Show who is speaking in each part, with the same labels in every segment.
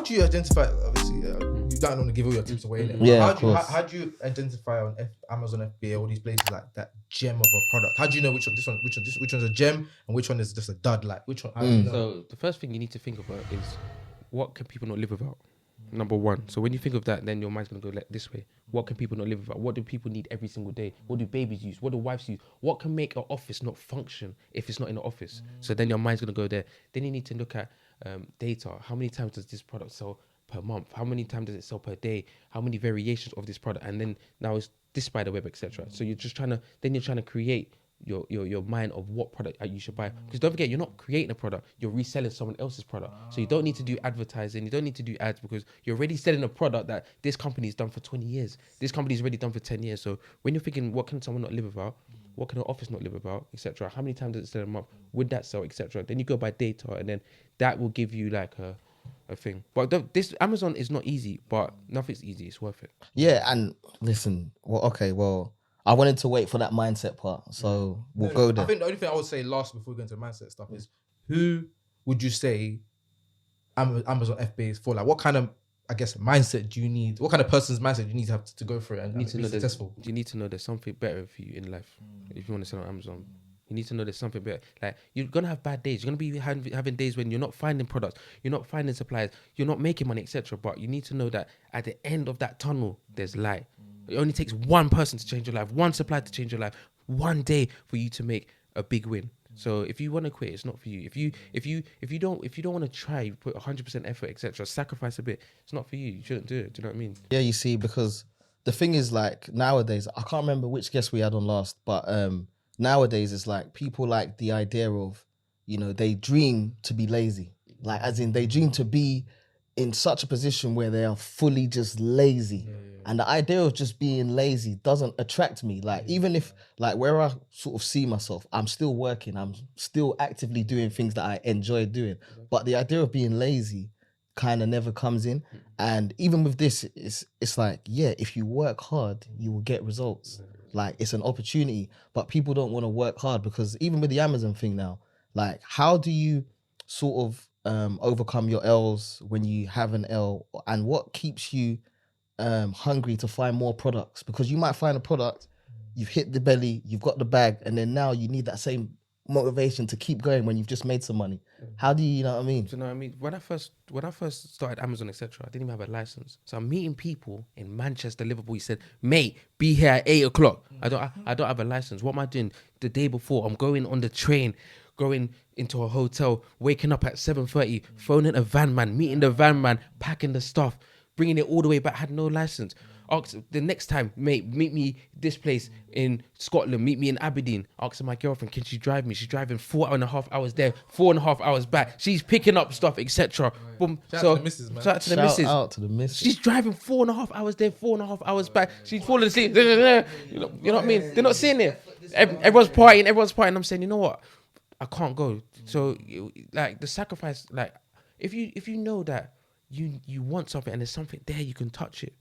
Speaker 1: do you identify? Obviously, you don't want to give all your tips away.
Speaker 2: Yeah,
Speaker 1: How do you identify on Amazon FBA, all these places like that gem of a product? How do you know which one's a gem and which one is just a dud? Like which one? How do you know?
Speaker 3: So the first thing you need to think about is what can people not live without? Number one. So when you think of that, then your mind's gonna go this way. What can people not live without? What do people need every single day? What do babies use? What do wives use? What can make an office not function if it's not in the office? So then your mind's gonna go there. Then you need to look at data. How many times does this product sell per month? How many times does it sell per day? How many variations of this product? And then now it's this by the web, etc. So you're trying to create your mind of what product you should buy, because don't forget, you're not creating a product, you're reselling someone else's product. So you don't need to do advertising, you don't need to do ads, because you're already selling a product that this company's done for 20 years, this company's already done for 10 years. So when you're thinking, what can someone not live without, what can an office not live without, etc., how many times does it sell a month, would that sell, etc., then you go by data, and then that will give you like a thing. But this Amazon is not easy, but nothing's easy, it's worth it.
Speaker 2: Yeah, and listen, I wanted to wait for that mindset part, so we'll go there.
Speaker 1: I think the only thing I would say last before we go into mindset stuff is, who would you say Amazon FBA is for? Like, what kind of, I guess, mindset do you need? What kind of person's mindset do you need to have to go for it and be successful?
Speaker 3: You need to know there's something better for you in life. If you want to sell on Amazon, you need to know there's something better. Like, you're gonna have bad days. You're gonna be having days when you're not finding products, you're not finding suppliers, you're not making money, etc. But you need to know that at the end of that tunnel, there's light. It only takes one person to change your life, one supplier to change your life, one day for you to make a big win. So if you want to quit, it's not for you. If you don't want to try, put 100% effort, etc., sacrifice a bit, it's not for you. You shouldn't do it. Do you know what I mean?
Speaker 2: Yeah, you see, because the thing is, like, nowadays, I can't remember which guest we had on last, but nowadays it's like people like the idea of, they dream to be lazy. Like, as in, they dream to be in such a position where they are fully just lazy. And the idea of just being lazy doesn't attract me. Like, even if, like, where I sort of see myself, I'm still working, I'm still actively doing things that I enjoy doing. But the idea of being lazy kind of never comes in. And even with this, it's like, yeah, if you work hard, you will get results. Like, it's an opportunity, but people don't want to work hard, because even with the Amazon thing now, like, how do you sort of overcome your L's when you have an L, and what keeps you hungry to find more products? Because you might find a product, you've hit the belly, you've got the bag, and then now you need that same motivation to keep going when you've just made some money. How do you know what I mean?
Speaker 3: Do you know what I mean? When I first started Amazon, etc., I didn't even have a license. So I'm meeting people in Manchester, Liverpool. He said, "Mate, be here at 8 o'clock." I don't have a license. What am I doing the day before? I'm going on the train, going into a hotel, waking up at 7:30, phoning a van man, meeting the van man, packing the stuff, bringing it all the way back. Had no license. Asked the next time, mate, meet me this place in Scotland, meet me in Aberdeen. Asking my girlfriend, can she drive me? She's driving 4.5 hours there, 4.5 hours back. She's picking up stuff, etc. Boom.
Speaker 1: Shout out to the missus, man.
Speaker 3: Shout out to the missus.
Speaker 2: Shout out to the missus.
Speaker 3: She's driving 4.5 hours there, 4.5 hours back. She's falling asleep. You know what I mean? They're not seeing it. Everyone's partying. I'm saying, you know what? I can't go. So, like, the sacrifice, like, if you know that you want something and there's something there, you can touch it.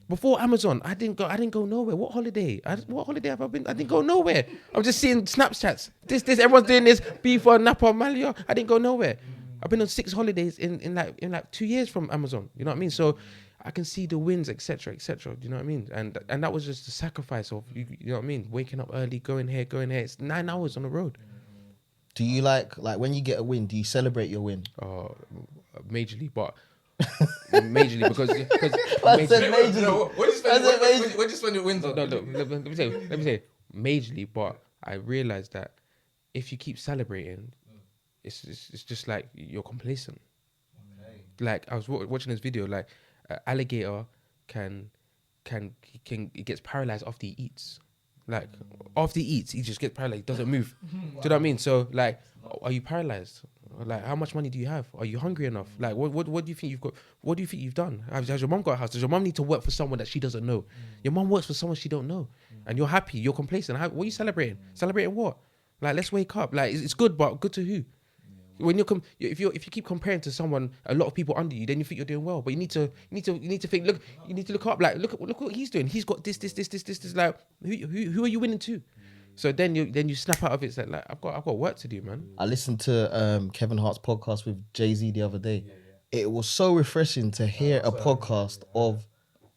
Speaker 3: Before Amazon, I didn't go nowhere. What holiday have I been? I didn't go nowhere. I'm just seeing Snapchats. This, everyone's doing this. Beaver, Napa, Malia. I didn't go nowhere. I've been on 6 holidays in like 2 years from Amazon. You know what I mean? So I can see the wins, etc., etc. You know what I mean? And that was just the sacrifice of you know what I mean? Waking up early, going here. It's 9 hours on the road.
Speaker 2: Do you like when you get a win, do you celebrate your win?
Speaker 3: Majorly, but majorly because
Speaker 2: I said majorly.
Speaker 1: What do you spend your wins on?
Speaker 3: No, let me say majorly, but I realized that if you keep celebrating, it's just like you're complacent. Okay. Like, I was watching this video, like, alligator it gets paralyzed after he eats. Like, after he eats, he just gets paralyzed. He doesn't move. Do you know what I mean? So, like, are you paralyzed? Like, how much money do you have? Are you hungry enough? Like, what do you think you've got? What do you think you've done? Has your mom got a house? Does your mom need to work for someone that she doesn't know? Your mom works for someone she don't know, and you're happy. You're complacent. What are you celebrating? Celebrating what? Like, let's wake up. Like, it's good, but good to who? When if you keep comparing to someone, a lot of people under you, then you think you're doing well. But you need to think. Look, you need to look up. Like, look what he's doing. He's got this. Like, who are you winning to? So then you snap out of it. It's like I've got work to do, man.
Speaker 2: I listened to Kevin Hart's podcast with Jay-Z the other day. it was so refreshing to hear a podcast of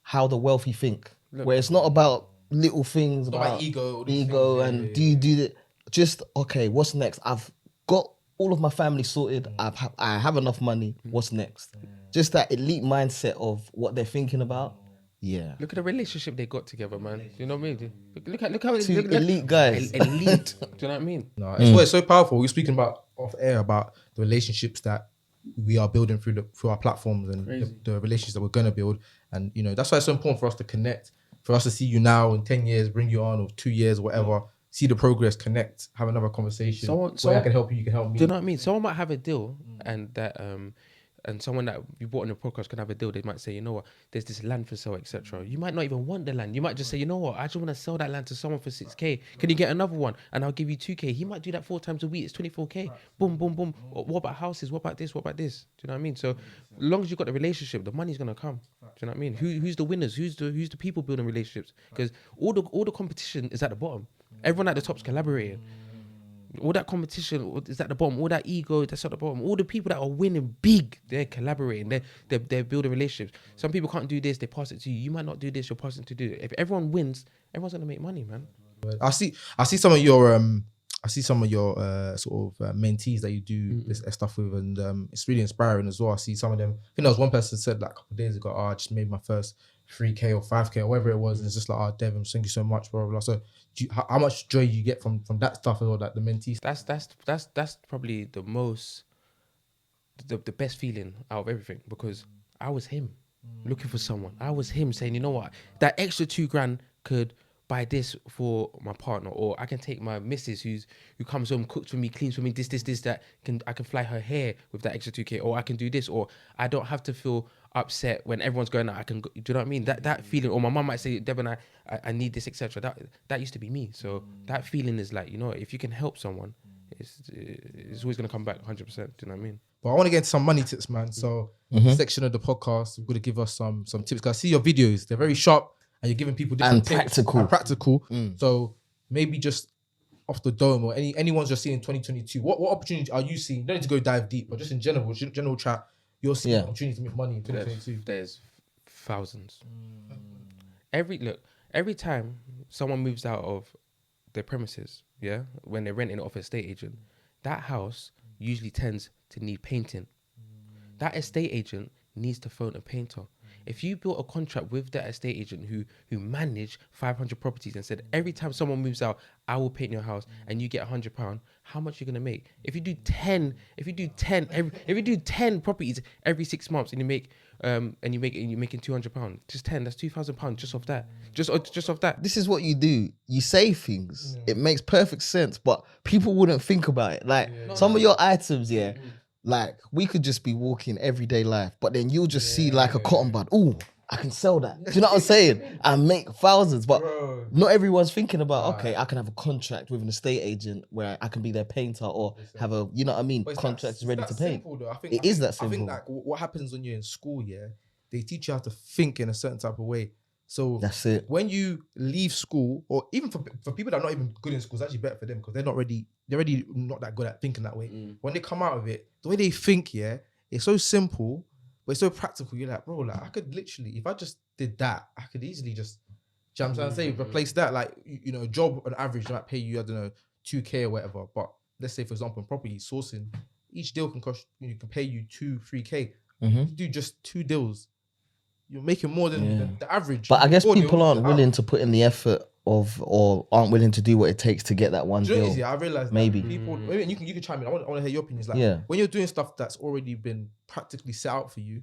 Speaker 2: how the wealthy think, where it's not about little things,
Speaker 1: Not about
Speaker 2: ego, and do you do that? Just okay, what's next? I've got all of my family sorted. I have enough money. What's next? Just that elite mindset of what they're thinking about. Yeah.
Speaker 3: Look at the relationship they got together, man. You know what I mean? Look how
Speaker 2: Two elite guys.
Speaker 3: Elite. Do you know what I mean?
Speaker 1: No, it's so powerful. We're speaking about off air about the relationships that we are building through our platforms and the relationships that we're gonna build. And you know, that's why it's so important for us to connect, for us to see you now in 10 years, bring you on, or 2 years, whatever. See the progress, connect, have another conversation. I can help you can help me.
Speaker 3: Do you know what I mean? Someone might have a deal, and that and someone that you brought on the podcast can have a deal. They might say, you know what, there's this land for sale, etc. You might not even want the land. You might just say, you know what, I just want to sell that land to someone for 6K. Can you get another one? And I'll give you 2K. He might do that 4 times a week. It's 24K. Boom, boom, boom. What about houses? What about this? What about this? Do you know what I mean? So, as long as you've got the relationship, the money's gonna come. Do you know what I mean? Who's the winners? Who's the people building relationships? Because all the competition is at the bottom. Everyone at the top's collaborating. All that competition is at the bottom. All that ego that's at the bottom. All the people that are winning big, they're collaborating. They're building relationships. Some people can't do this. They pass it to you. You might not do this. You're passing to do it. If everyone wins, everyone's gonna make money, man.
Speaker 1: I see some of your sort of mentees that you do this stuff with, and it's really inspiring as well. I see some of them. I think there was one person said like a couple of days ago, I just made my first 3K or 5K or whatever it was, and it's just like, oh, Devin, thank you so much, blah blah blah. So how much joy you get from that stuff as well, like the mentees?
Speaker 3: That's probably the most the best feeling out of everything, because I was him looking for someone. I was him saying, you know what, that extra $2,000 could buy this for my partner, or I can take my missus who comes home, cooks for me, cleans for me, this that I can fly her hair with that extra 2K, or I can do this, or I don't have to feel upset when everyone's going out. I can do you know what I mean? That feeling, or my mum might say, Devin, I need this, etc. That used to be me. So that feeling is like, you know, if you can help someone, it's always gonna come back 100%. Do you know what I mean?
Speaker 1: But I want to get into some money tips, man. So this section of the podcast, we're gonna give us some tips, because I see your videos, they're very sharp. And you're giving people different tips and practical. So maybe just off the dome, or anyone's just seeing in 2022, what opportunity are you seeing? You don't need to go dive deep, but just in general chat, you're seeing opportunities to make money in 2022.
Speaker 3: There's thousands. Every time someone moves out of their premises, when they're renting off an estate agent, that house usually tends to need painting. That estate agent needs to phone a painter. If you built a contract with that estate agent who managed 500 properties and said, every time someone moves out, I will paint your house, and you get £100, how much are you gonna make? If you do 10 properties every 6 months, and you're making £200, just 10, that's £2,000 just off that. Just off that.
Speaker 2: This is what you do. You say things. It makes perfect sense, but people wouldn't think about it. Like some of your items, like we could just be walking everyday life, but then you'll just see like a cotton bud. Ooh, I can sell that. Do you know what I'm saying? And make thousands. But not everyone's thinking about, okay, I can have a contract with an estate agent where I can be their painter, or have a, you know what I mean, contract ready to paint. It is that simple.
Speaker 1: I think like what happens when you're in school, they teach you how to think in a certain type of way. So
Speaker 2: that's it.
Speaker 1: When you leave school, or even for people that are not even good in school, it's actually better for them, because they're already not that good at thinking that way. When they come out of it, the way they think, it's so simple, but it's so practical. You're like, bro, like I could literally, if I just did that, I could easily just, do you know what I'm trying to say, replace that. Like, you know, a job on average might pay you, I don't know, 2K or whatever. But let's say, for example, in property sourcing, each deal can cost, can pay you 2-3K. If you do just 2 deals, you're making more than the average.
Speaker 2: But I guess people aren't willing to put in the effort or aren't willing to do what it takes to get that one deal.
Speaker 1: I realize
Speaker 2: maybe
Speaker 1: people. Maybe you can chime in. I want to hear your opinions. Like when you're doing stuff that's already been practically set out for you,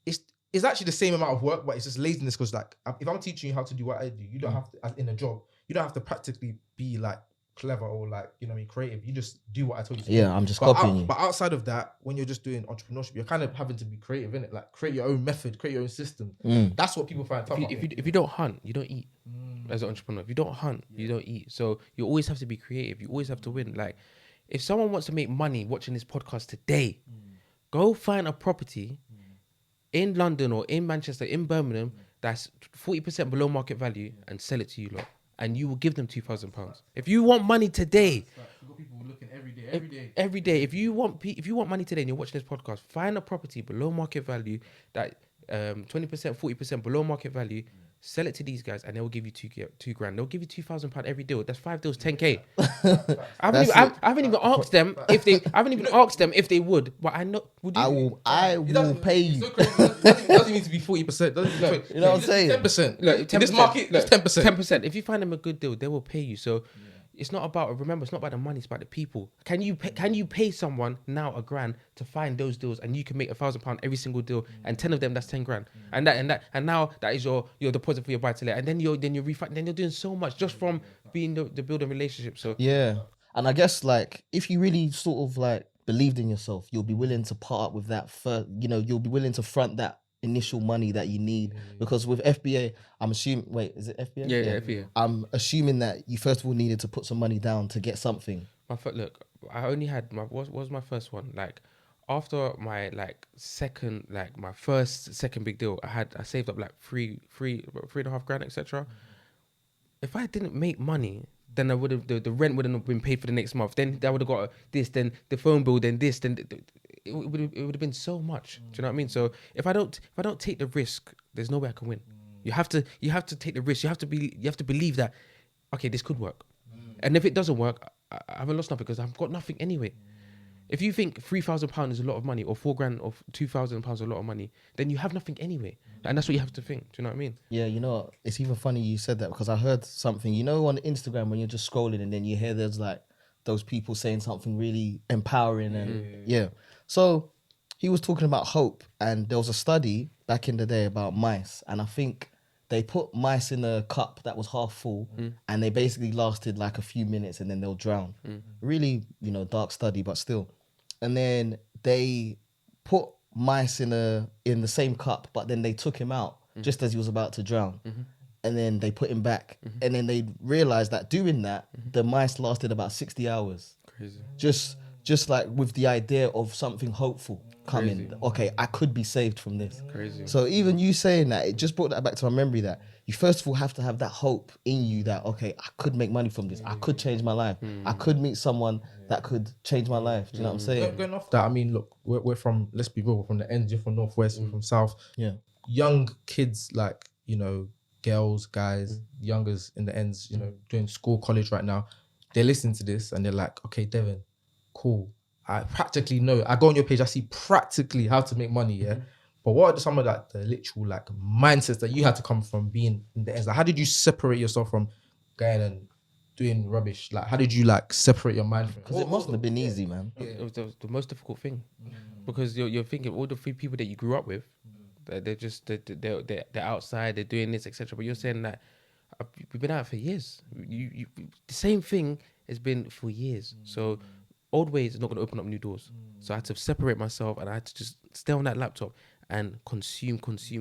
Speaker 1: it's actually the same amount of work, but it's just laziness. Because like if I'm teaching you how to do what I do, you don't have to, as in a job, you don't have to practically be like clever or like, you know what I mean, creative. You just do what I told you to do.
Speaker 2: I'm just copying you.
Speaker 1: But outside of that, when you're just doing entrepreneurship, you're kind of having to be creative, innit? Like create your own method, create your own system. That's what people find tough.
Speaker 3: If you don't hunt, you don't eat. As an entrepreneur, if you don't hunt, you don't eat. So you always have to be creative. You always have to win. Like if someone wants to make money watching this podcast today, go find a property in London or in Manchester, in Birmingham, that's 40% below market value, and sell it to you lot. And you will give them £2,000. If you want money today,
Speaker 1: people looking every day
Speaker 3: Every day. If you want money today and you're watching this podcast, find a property below market value that 20%, 40% below market value. Sell it to these guys and they'll give you £2,000. They'll give you £2,000 every deal. That's 5 deals, 10k. I haven't even asked them if they. I haven't even asked them if they would. But I know. Would you?
Speaker 2: I will pay you.
Speaker 1: It doesn't need to be 40%.
Speaker 2: You know what I'm saying?
Speaker 1: 10%.
Speaker 3: Look,
Speaker 1: in this market, it's 10%.
Speaker 3: 10%. If you find them a good deal, they will pay you. So it's not about. Remember, it's not about the money. It's about the people. Can you pay someone now £1,000 to find those deals, and you can make £1,000 every single deal, and 10 of them that's £10,000, and now that is your deposit for your buy to let, and then you're doing so much just from being the building relationship. So
Speaker 2: yeah, and I guess like if you really sort of like believed in yourself, you'll be willing to part with that first. You'll be willing to front that initial money that you need, because with FBA, I'm assuming. Wait, is it FBA?
Speaker 3: Yeah, FBA.
Speaker 2: I'm assuming that you first of all needed to put some money down to get something.
Speaker 3: Look, I only had what was my first one. Like after my my second big deal, I saved up like three and a half grand, etc. If I didn't make money, then I would have the rent wouldn't have been paid for the next month. Then I would have got this, then the phone bill, then this, then it would have been so much. Do you know what I mean? So if I don't take the risk, there's no way I can win. You have to take the risk. You have to believe that, okay, this could work. And if it doesn't work, I haven't lost nothing because I've got nothing anyway. If you think £3,000 is a lot of money, or £4,000 or £2,000 is a lot of money, then you have nothing anyway. And that's what you have to think. Do you know what I mean?
Speaker 2: Yeah, it's even funny you said that, because I heard something, on Instagram when you're just scrolling and then you hear there's like those people saying something really empowering and yeah. So he was talking about hope, and there was a study back in the day about mice, and I think they put mice in a cup that was half full and they basically lasted like a few minutes and then they'll drown. Really, dark study, but still. And then they put mice in the same cup, but then they took him out just as he was about to drown. And then they put him back. And then they realized that doing that, the mice lasted about 60 hours.
Speaker 3: Crazy.
Speaker 2: Just like with the idea of something hopeful coming.
Speaker 3: Crazy.
Speaker 2: Okay, I could be saved from this.
Speaker 3: Crazy.
Speaker 2: So even you saying that, it just brought that back to my memory, that you first of all have to have that hope in you that, okay, I could make money from this. I could change my life. I could meet someone that could change my life. Do you know what I'm saying?
Speaker 1: Going off that, I mean, look, we're from, let's be real, we're from the ends, you're from Northwest, we're from South.
Speaker 2: Yeah.
Speaker 1: Young kids, like, girls, guys, youngers in the ends, doing school, college right now, they're listening to this and they're like, okay, Devin, cool. I practically know. I go on your page, I see practically how to make money, yeah? But what are some of the literal mindsets that you had to come from being in the ends? Like, how did you separate yourself from going and doing rubbish? Like, how did you separate your mind from it?
Speaker 2: Because it mustn't have been easy, man.
Speaker 3: Yeah. It was the most difficult thing, because you're thinking all the three people that you grew up with, they're outside, they're doing this, etc. But you're saying that we've been out for years. You the same thing has been for years. So old ways is not going to open up new doors. So I had to separate myself, and I had to just stay on that laptop and consume. Do you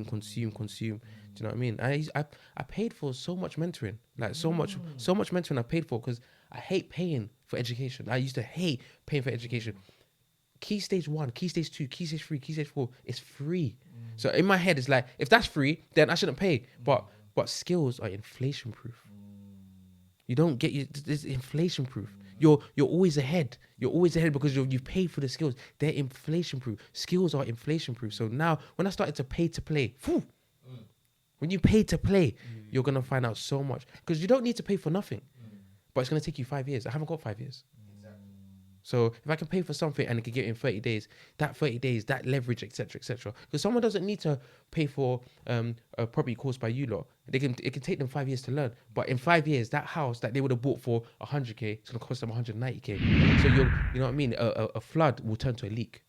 Speaker 3: know what I mean? I paid for so much mentoring, so much mentoring I paid for, because I hate paying for education. I used to hate paying for education. Key stage 1, key stage 2, key stage 3, key stage 4 is free. So in my head, it's like, if that's free, then I shouldn't pay. But skills are inflation proof. You don't get it's inflation proof. You're always ahead. You're always ahead because you've paid for the skills. They're inflation proof. Skills are inflation proof. So now when I started to pay to play, when you pay to play, you're gonna find out so much, because you don't need to pay for nothing. But it's gonna take you 5 years. I haven't got 5 years. So if I can pay for something and it can get in 30 days, that leverage, etc., etc. Because someone doesn't need to pay for a property course by you lot. It can take them 5 years to learn. But in 5 years, that house that they would have bought for 100k, it's gonna cost them 190k. So you know what I mean? A flood will turn to a leak.